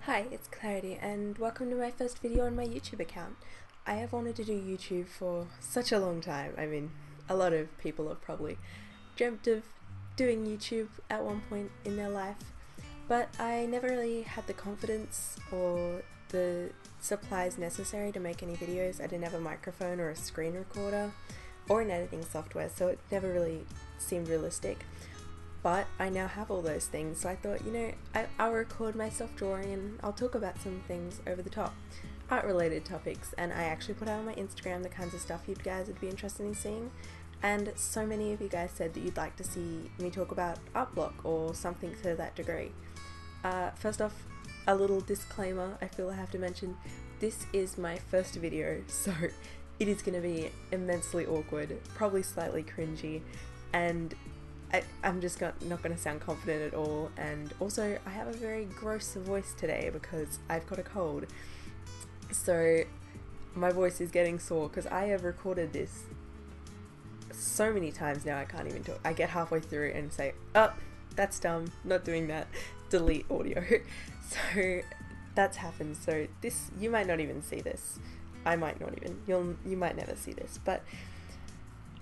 Hi, it's Clarity and welcome to my first video on my YouTube account. I have wanted to do YouTube for such a long time. I mean, a lot of people have probably dreamt of doing YouTube at one point in their life, but I never really had the confidence or the supplies necessary to make any videos. I didn't have a microphone or a screen recorder or an editing software, so it never really seemed realistic. But I now have all those things, so I thought, I'll record myself drawing and I'll talk about some things over the top, art related topics, and I actually put out on my Instagram the kinds of stuff you guys would be interested in seeing, and so many of you guys said that you'd like to see me talk about art block or something to that degree. First off, a little disclaimer I feel I have to mention, this is my first video, so it is going to be immensely awkward, probably slightly cringy, and I'm just not going to sound confident at all. And also I have a very gross voice today because I've got a cold, so my voice is getting sore because I have recorded this so many times now I can't even talk. I get halfway through and say, oh, that's dumb, not doing that, delete audio. So that's happened. So this, you might not even see this. I might not even, you might never see this, but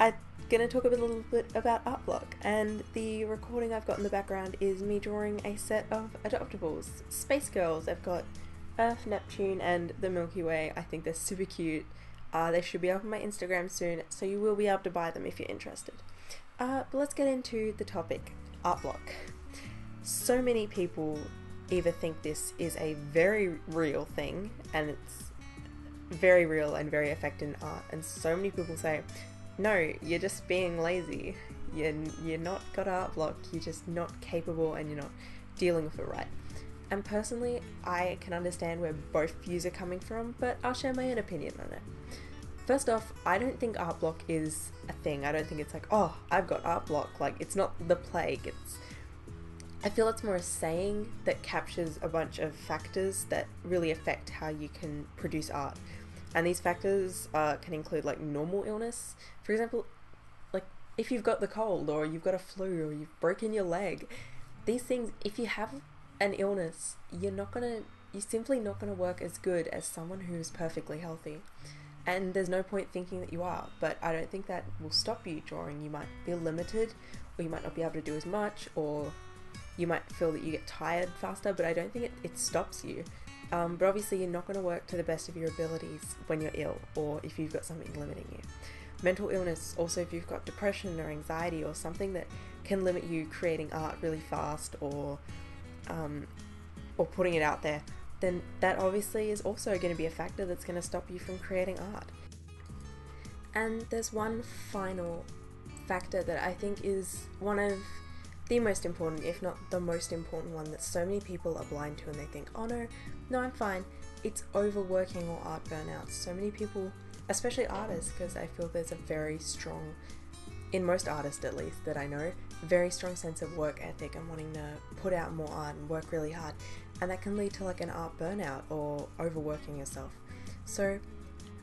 I'm gonna talk a little bit about art block, and the recording I've got in the background is me drawing a set of adoptables, space girls. I've got Earth, Neptune and the Milky Way. I think they're super cute. They should be up on my Instagram soon, so you will be able to buy them if you're interested. But let's get into the topic, art block. So many people either think this is a very real thing, and it's very real and very effective in art, and so many people say, no, you're just being lazy, you're not got art block, you're just not capable and you're not dealing with it right. And personally, I can understand where both views are coming from, but I'll share my own opinion on it. First off, I don't think art block is a thing. I don't think it's like, oh, I've got art block, like it's not the plague. I feel it's more a saying that captures a bunch of factors that really affect how you can produce art. And these factors can include like normal illness. For example, like if you've got the cold or you've got a flu or you've broken your leg, these things, if you have an illness, you're simply not gonna work as good as someone who's perfectly healthy. And there's no point thinking that you are, but I don't think that will stop you drawing. You might be limited, or you might not be able to do as much, or you might feel that you get tired faster, but I don't think it stops you. But obviously you're not going to work to the best of your abilities when you're ill, or if you've got something limiting you. Mental illness, also if you've got depression or anxiety or something that can limit you creating art really fast, or putting it out there, then that obviously is also going to be a factor that's going to stop you from creating art. And there's one final factor that I think is one of the most important, if not the most important one, that so many people are blind to, and they think, oh no, I'm fine. It's overworking or art burnout. So many people, especially artists, because I feel there's a very strong, in most artists at least that I know, very strong sense of work ethic and wanting to put out more art and work really hard, and that can lead to like an art burnout or overworking yourself. So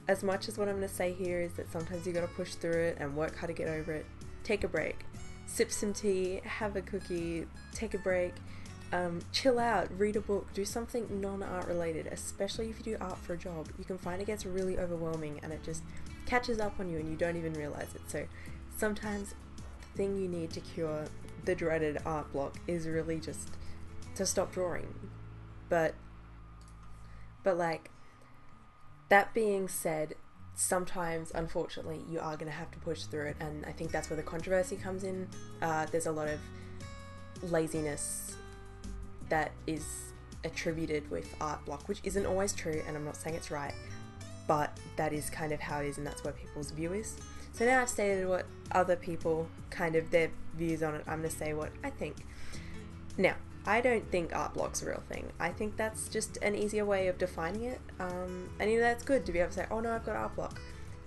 as much as what I'm going to say here is that sometimes you got to push through it and work hard to get over it, take a break. Sip some tea, have a cookie, take a break, chill out, read a book, do something non-art related, especially if you do art for a job. You can find it gets really overwhelming and it just catches up on you and you don't even realize it. So sometimes the thing you need to cure the dreaded art block is really just to stop drawing. But like, that being said, sometimes, unfortunately, you are going to have to push through it, and I think that's where the controversy comes in. There's a lot of laziness that is attributed with art block, which isn't always true, and I'm not saying it's right, but that is kind of how it is, and that's where people's view is. So now I've stated what other people, kind of their views on it, I'm going to say what I think. Now, I don't think art block's a real thing. I think that's just an easier way of defining it, and that's good to be able to say, oh no, I've got art block,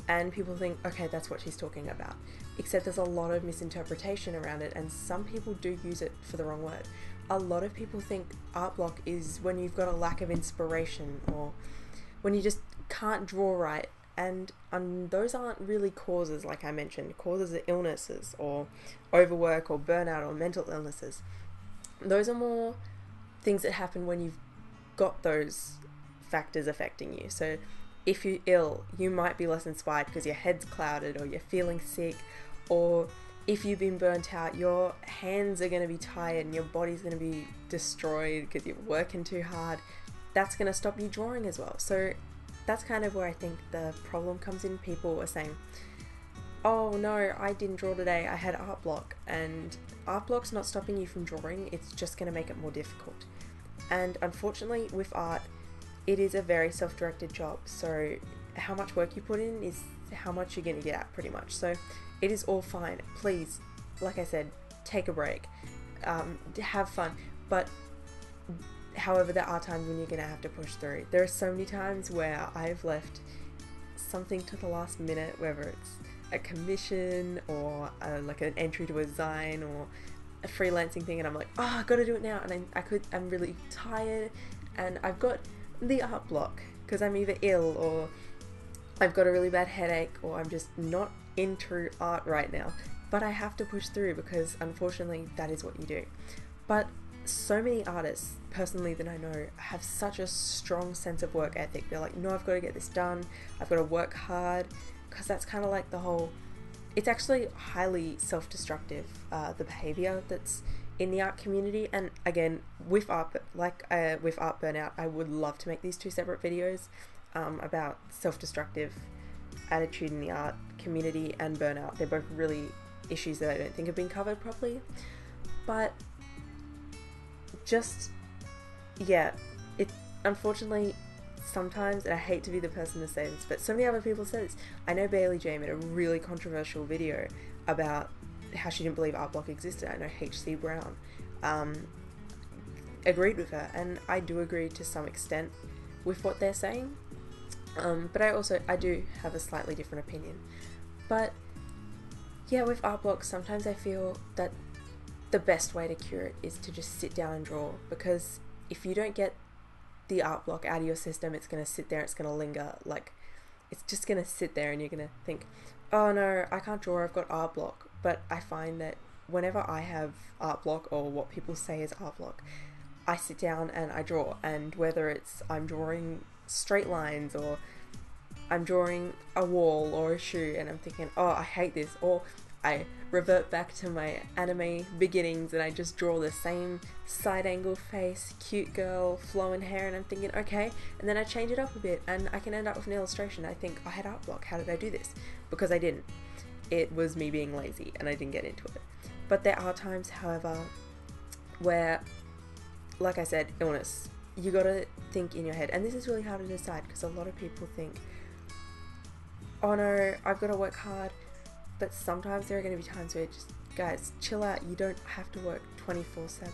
and people think, okay, that's what she's talking about. Except there's a lot of misinterpretation around it, and some people do use it for the wrong word. A lot of people think art block is when you've got a lack of inspiration, or when you just can't draw right, and those aren't really causes, like I mentioned. Causes are illnesses, or overwork, or burnout, or mental illnesses. Those are more things that happen when you've got those factors affecting you. So if you're ill, you might be less inspired because your head's clouded, or you're feeling sick, or if you've been burnt out, your hands are going to be tired and your body's going to be destroyed because you're working too hard. That's going to stop you drawing as well. So that's kind of where I think the problem comes in. People are saying, oh no, I didn't draw today, I had art block. And art block's not stopping you from drawing, it's just going to make it more difficult. And unfortunately with art, it is a very self-directed job. So how much work you put in is how much you're going to get at, pretty much. So it is all fine. Please, like I said, take a break, have fun. But however, there are times when you're going to have to push through. There are so many times where I've left something to the last minute, whether it's a commission or like an entry to a design or a freelancing thing, and I'm like, oh, I gotta do it now, and I'm really tired, and I've got the art block because I'm either ill, or I've got a really bad headache, or I'm just not into art right now, but I have to push through because unfortunately that is what you do. But so many artists personally that I know have such a strong sense of work ethic. They're like, no, I've got to get this done, I've got to work hard, because that's kind of like the whole, it's actually highly self-destructive, the behavior that's in the art community. And again, with art, with art burnout, I would love to make these two separate videos about self-destructive attitude in the art community and burnout. They're both really issues that I don't think have been covered properly. But just, yeah, it unfortunately sometimes, and I hate to be the person to say this, but so many other people say this. I know Bailey J made a really controversial video about how she didn't believe art block existed. I know HC Brown agreed with her, and I do agree to some extent with what they're saying, but I do have a slightly different opinion. But yeah, with art block, sometimes I feel that the best way to cure it is to just sit down and draw, because if you don't get the art block out of your system, it's going to sit there, it's going to linger, like it's just going to sit there, and you're going to think, oh no, I can't draw, I've got art block. But I find that whenever I have art block, or what people say is art block, I sit down and I draw, and whether it's I'm drawing straight lines, or I'm drawing a wall or a shoe, and I'm thinking, oh, I hate this, or I revert back to my anime beginnings and I just draw the same side angle face, cute girl, flowing hair, and I'm thinking, okay, and then I change it up a bit and I can end up with an illustration. I think, I had art block, how did I do this? Because I didn't. It was me being lazy and I didn't get into it. But there are times, however, where, like I said, illness, you gotta think in your head, and this is really hard to decide because a lot of people think, oh no, I've got to work hard. But sometimes there are going to be times where just, guys, chill out, you don't have to work 24/7.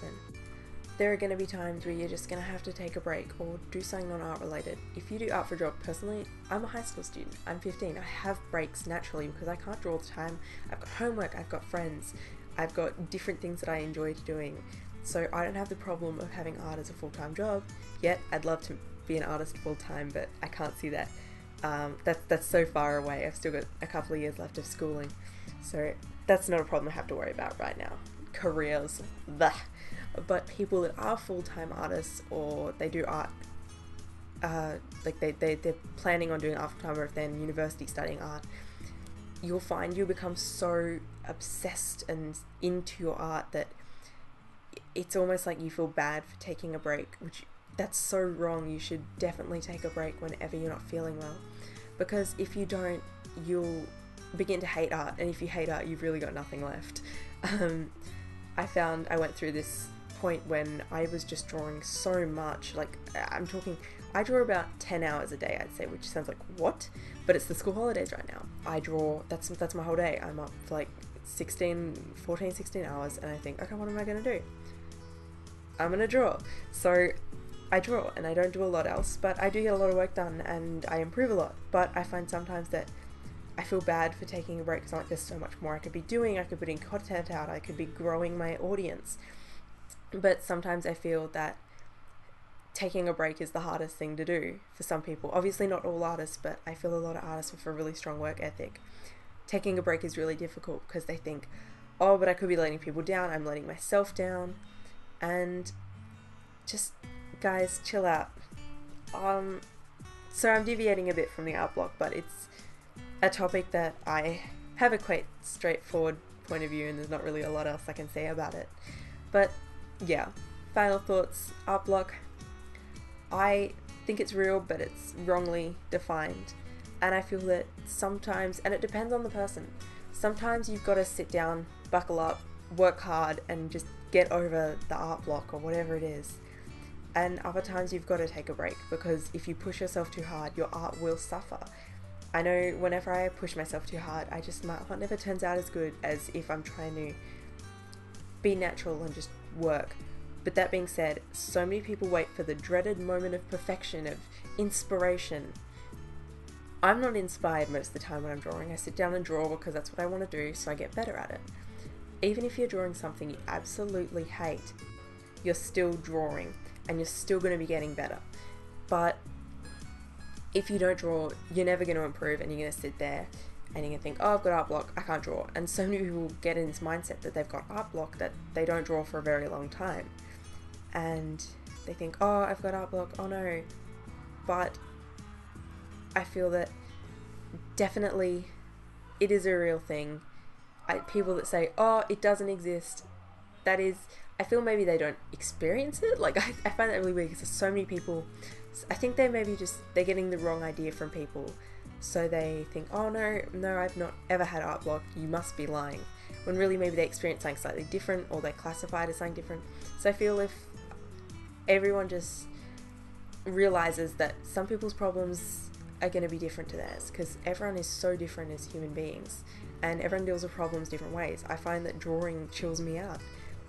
There are going to be times where you're just going to have to take a break or do something non-art related. If you do art for a job, personally, I'm a high school student, I'm 15, I have breaks naturally because I can't draw all the time. I've got homework, I've got friends, I've got different things that I enjoy doing. So I don't have the problem of having art as a full-time job, yet I'd love to be an artist full-time, but I can't see that. That's so far away. I've still got a couple of years left of schooling, so that's not a problem I have to worry about right now. Careers, blah. But people that are full-time artists, or they do art, like they're planning on doing art full-time, or if they're in university studying art, you'll find you become so obsessed and into your art that it's almost like you feel bad for taking a break, which that's so wrong. You should definitely take a break whenever you're not feeling well, because if you don't, you'll begin to hate art, and if you hate art, you've really got nothing left. I found I went through this point when I was just drawing so much, like I draw about 10 hours a day, I'd say, which sounds like what? But it's the school holidays right now. I draw, that's my whole day. I'm up for like 14, 16 hours, and I think, okay, what am I gonna do? I'm gonna draw. So I draw, and I don't do a lot else, but I do get a lot of work done and I improve a lot. But I find sometimes that I feel bad for taking a break, because I'm like, there's so much more I could be doing. I could be putting content out, I could be growing my audience. But sometimes I feel that taking a break is the hardest thing to do for some people. Obviously not all artists, but I feel a lot of artists with a really strong work ethic, taking a break is really difficult because they think, oh, but I could be letting people down, I'm letting myself down. And just guys, chill out. So I'm deviating a bit from the art block, but it's a topic that I have a quite straightforward point of view, and there's not really a lot else I can say about it. But yeah, final thoughts, art block. I think it's real, but it's wrongly defined. And I feel that sometimes, and it depends on the person, sometimes you've got to sit down, buckle up, work hard, and just get over the art block or whatever it is. And other times you've got to take a break, because if you push yourself too hard, your art will suffer. I know whenever I push myself too hard, my art never turns out as good as if I'm trying to be natural and just work. But that being said, so many people wait for the dreaded moment of perfection, of inspiration. I'm not inspired most of the time when I'm drawing. I sit down and draw because that's what I want to do, so I get better at it. Even if you're drawing something you absolutely hate, you're still drawing and you're still going to be getting better. But if you don't draw, you're never going to improve, and you're going to sit there and you're going to think, oh, I've got art block, I can't draw. And so many people get in this mindset that they've got art block that they don't draw for a very long time. And they think, oh, I've got art block, oh no. But I feel that definitely it is a real thing. People that say, oh, it doesn't exist, that is, I feel maybe they don't experience it. Like, I find that really weird, because there's so many people, I think they're getting the wrong idea from people. So they think, oh no, I've not ever had art block, you must be lying. When really maybe they experience something slightly different, or they classify it as something different. So I feel if everyone just realizes that some people's problems are going to be different to theirs, because everyone is so different as human beings, and everyone deals with problems different ways. I find that drawing chills me out.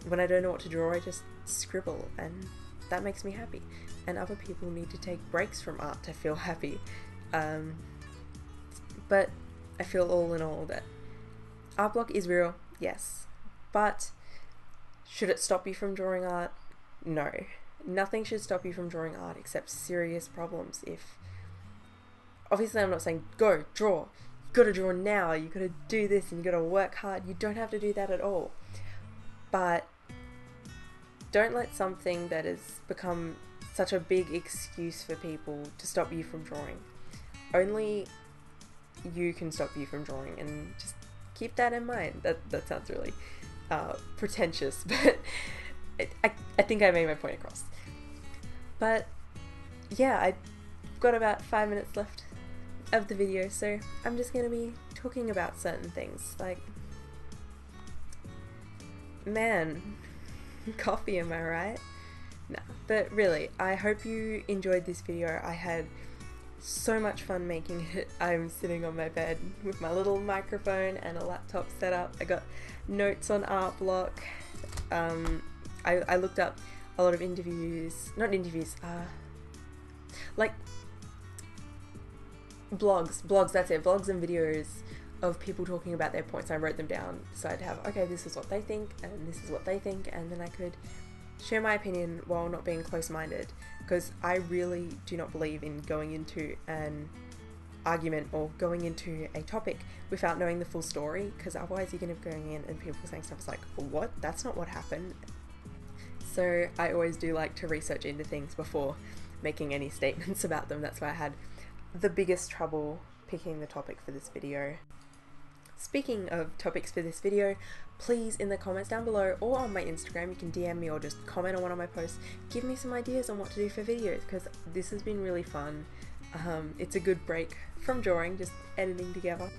When I don't know what to draw, I just scribble, and that makes me happy. And other people need to take breaks from art to feel happy. But I feel all in all that art block is real, yes. But should it stop you from drawing art? No. Nothing should stop you from drawing art except serious problems. Obviously I'm not saying go draw, you gotta draw now, you gotta do this and you gotta work hard. You don't have to do that at all. But don't let something that has become such a big excuse for people to stop you from drawing. Only you can stop you from drawing, and just keep that in mind. That sounds really pretentious, but I think I made my point across. But yeah, I've got about 5 minutes left of the video, so I'm just going to be talking about certain things, like, man, coffee, am I right? No, but really, I hope you enjoyed this video. I had so much fun making it. I'm sitting on my bed with my little microphone and a laptop set up. I got notes on art block. I looked up a lot of like blogs, that's it, blogs and videos of people talking about their points. I wrote them down, so I'd have, okay, this is what they think, and this is what they think, and then I could share my opinion while not being close-minded, because I really do not believe in going into an argument or going into a topic without knowing the full story, because otherwise you're going to be going in and people saying stuff like, what? That's not what happened. So I always do like to research into things before making any statements about them. That's why I had the biggest trouble picking the topic for this video. Speaking of topics for this video, please in the comments down below or on my Instagram, you can DM me or just comment on one of my posts, give me some ideas on what to do for videos, because this has been really fun. It's a good break from drawing, just editing together.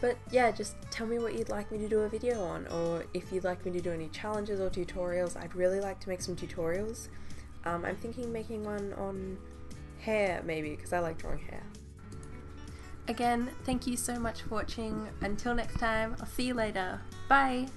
But yeah, just tell me what you'd like me to do a video on, or if you'd like me to do any challenges or tutorials. I'd really like to make some tutorials. I'm thinking making one on hair maybe, because I like drawing hair. Again, thank you so much for watching. Until next time, I'll see you later. Bye!